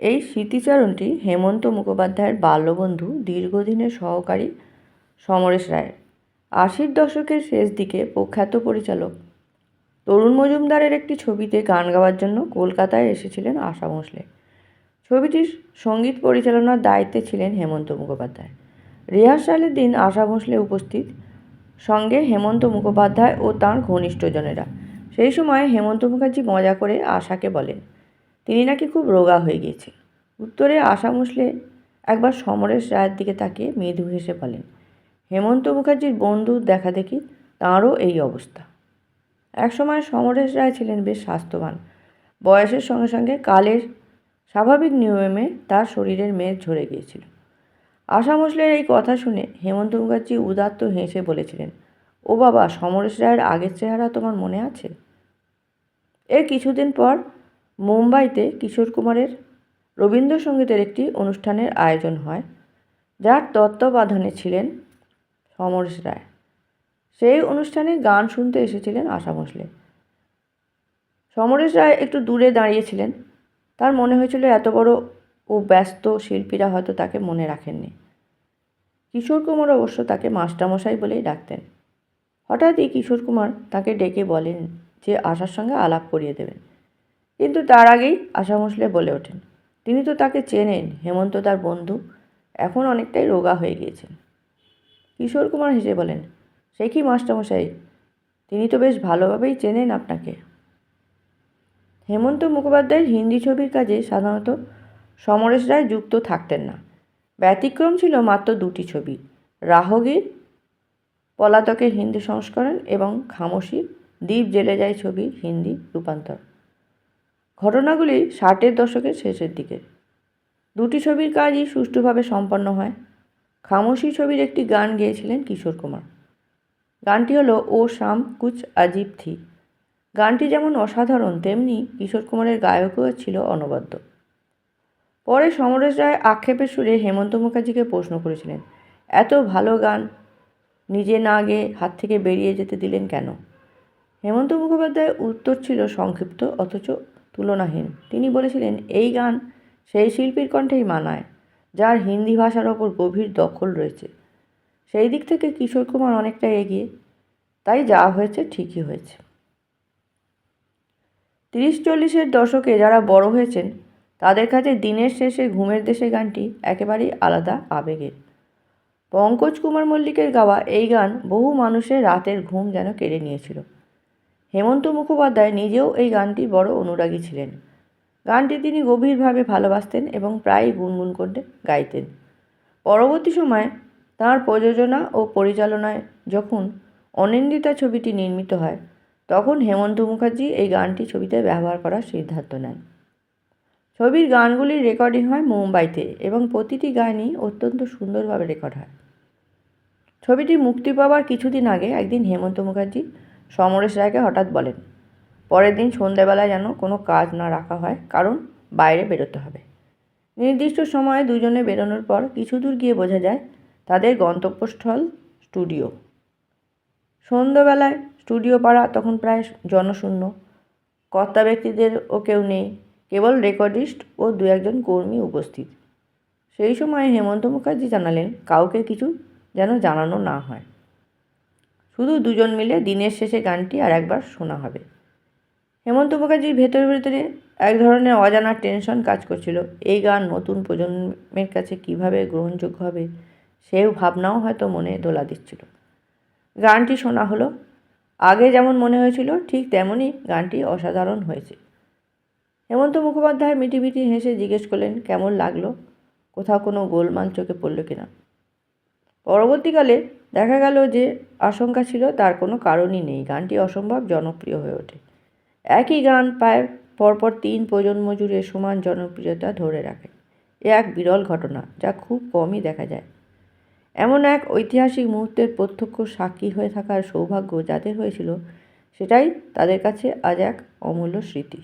এই স্মৃতিচারণটি হেমন্ত মুখোপাধ্যায়ের বাল্যবন্ধু দীর্ঘদিনের সহকারী সমরেশ রায়ের। 80-র দশকের শেষ দিকে প্রখ্যাত পরিচালক তরুণ মজুমদারের একটি ছবিতে গান গাওয়ার জন্য কলকাতায় এসেছিলেন আশা ভোঁসলে। ছবিটির সঙ্গীত পরিচালনার দায়িত্বে ছিলেন হেমন্ত মুখোপাধ্যায়। রিহার্সালের দিন আশা ভোঁসলে উপস্থিত, সঙ্গে হেমন্ত মুখোপাধ্যায় ও তাঁর ঘনিষ্ঠজনেরা। সেই সময় হেমন্ত মুখার্জি মজা করে আশাকে বলেন তিনি নাকি খুব রোগা হয়ে গিয়েছেন। উত্তরে আশা ভোঁসলে একবার সমরেশ রায়ের দিকে তাকিয়ে মৃদু হেসে বলেন, হেমন্ত মুখার্জির বন্ধুর দেখা দেখি তাঁরও এই অবস্থা। একসময় সমরেশ রায় ছিলেন বেশ স্বাস্থ্যবান। বয়সের সঙ্গে সঙ্গে কালের স্বাভাবিক নিয়মে তার শরীরের মেদ ঝরে গিয়েছিল। আশা ভোঁসলের এই কথা শুনে হেমন্ত মুখার্জি উদাত্ত হেসে বলেছিলেন, ও বাবা, সমরেশ রায়ের আগের চেহারা তোমার মনে আছে? এর কিছুদিন পর মুম্বাইতে কিশোর কুমারের রবীন্দ্রসঙ্গীতের একটি অনুষ্ঠানের আয়োজন হয়, যার তত্ত্বাবধানে ছিলেন সমরেশ রায়। সেই অনুষ্ঠানে গান শুনতে এসেছিলেন আশা ভোঁসলে। সমরেশ রায় একটু দূরে দাঁড়িয়েছিলেন। তার মনে হয়েছিল এত বড় ও ব্যস্ত শিল্পীরা হয়তো তাকে মনে রাখেননি। কিশোর কুমার অবশ্য তাকে মাস্টারমশাই বলেই ডাকতেন। হঠাৎই কিশোর কুমার তাকে ডেকে বলেন যে আশার সঙ্গে আলাপ করিয়ে দেবেন, কিন্তু তার আগেই আশা ভোঁসলে বলে ওঠেন, তিনি তো তাকে চেনেন, হেমন্ত তার বন্ধু, এখন অনেকটাই রোগা হয়ে গিয়েছেন। কিশোর কুমার হেসে বলেন, সে কি মাস্টারমশাই, তিনি তো বেশ ভালোভাবেই চেনেন আপনাকে। হেমন্ত মুখোপাধ্যায়ের হিন্দি ছবির কাজে সাধারণত সমরেশ রায় যুক্ত থাকতেন না। ব্যতিক্রম ছিল মাত্র দুটি ছবি, রাহগীর পলাতকের হিন্দি সংস্করণ এবং খামোশি দ্বীপ জেলে যায় ছবির হিন্দি রূপান্তর। ঘটনাগুলি 60-এর দশকের শেষের দিকে। দুটি ছবির কাজই সুষ্ঠুভাবে সম্পন্ন হয়। খামোশি ছবির একটি গান গেয়েছিলেন কিশোর কুমার। গানটি হলো ও শাম কুছ আজীব থি। গানটি যেমন অসাধারণ, তেমনি কিশোর কুমারের গায়কও ছিল অনবদ্য। পরে সমরেশ রায় আক্ষেপের সুরে হেমন্ত মুখার্জিকে প্রশ্ন করেছিলেন, এত ভালো গান নিজে না গেয়ে হাত থেকে বেরিয়ে যেতে দিলেন কেন? হেমন্ত মুখোপাধ্যায়ের উত্তর ছিল সংক্ষিপ্ত অথচ তুলনাহীন। তিনি বলেছিলেন, এই গান সেই শিল্পীর কণ্ঠেই মানায় যার হিন্দি ভাষার ওপর গভীর দখল রয়েছে। সেই দিক থেকে কিশোর কুমার অনেকটা এগিয়ে, তাই যা হয়েছে ঠিকই হয়েছে। 30-40-এর দশকে যারা বড় হয়েছেন তাদের কাছে দিনের শেষে ঘুমের দেশে গানটি একেবারেই আলাদা আবেগের। পঙ্কজ কুমার মল্লিকের গাওয়া এই গান বহু মানুষের রাতের ঘুম যেন কেড়ে নিয়েছিল। হেমন্ত মুখোপাধ্যায় নিজেও এই গানটি বড় অনুরাগী ছিলেন। গানটি তিনি গভীরভাবে ভালোবাসতেন এবং প্রায়ই গুনগুন করে গাইতেন। পরবর্তী সময়ে তাঁর প্রযোজনা ও পরিচালনায় যখন অনিন্দিতা ছবিটি নির্মিত হয়, তখন হেমন্ত মুখার্জি এই গানটি ছবিতে ব্যবহার করার সিদ্ধান্ত নেন। ছবির গানগুলির রেকর্ডিং হয় মুম্বাইতে এবং প্রতিটি গানই অত্যন্ত সুন্দরভাবে রেকর্ড হয়। ছবিটি মুক্তি পাওয়ার কিছুদিন আগে একদিন হেমন্ত মুখার্জি সমরেশ রায়কে হঠাৎ বলেন, পরের দিন সন্ধ্যাবেলায় যেন কোনো কাজ না রাখা হয়, কারণ বাইরে বেরোতে হবে। নির্দিষ্ট সময়ে দুজনে বেরোনোর পর কিছু দূর গিয়ে বোঝা যায় তাদের গন্তব্যস্থল স্টুডিও। সন্ধ্যাবেলায় স্টুডিও পাড়া তখন প্রায় জনশূন্য। কর্তা ব্যক্তিদেরও কেউ নেই, কেবল রেকর্ডিস্ট ও দু একজন কর্মী উপস্থিত। সেই সময় হেমন্ত মুখার্জি জানালেন কাউকে কিছু যেন জানানো না হয়, শুধু দুজন মিলে দিনের শেষে গানটি আর একবার শোনা হবে। হেমন্ত মুখার্জির ভেতরে ভেতরে এক ধরনের অজানা টেনশন কাজ করছিল। এই গান নতুন প্রজন্মের কাছে কিভাবে গ্রহণযোগ্য হবে, সেই ভাবনাও হয়তো মনে দোলা দিচ্ছিল। গানটি শোনা হলো। আগে যেমন মনে হয়েছিল ঠিক তেমনই গানটি অসাধারণ হয়েছে। হেমন্ত মুখোপাধ্যায় মিটিমিটি হেসে জিজ্ঞেস করলেন, কেমন লাগলো, কোথাও কোনো গোলমাল চোখে পড়ল কিনা। পরবর্তীকালে দেখা গেল যে আশঙ্কা ছিল তার কোনো কারণই নেই। গানটি অসম্ভব জনপ্রিয় হয়ে ওঠে। একই গান প্রায় পরপর 3 প্রজন্ম জুড়ে সমান জনপ্রিয়তা ধরে রাখে। এ এক বিরল ঘটনা, যা খুব কমই দেখা যায়। এমন এক ঐতিহাসিক মুহূর্তের প্রত্যক্ষ সাক্ষী হয়ে থাকার সৌভাগ্য যাদের হয়েছিল, সেটাই তাদের কাছে আজ এক অমূল্য স্মৃতি।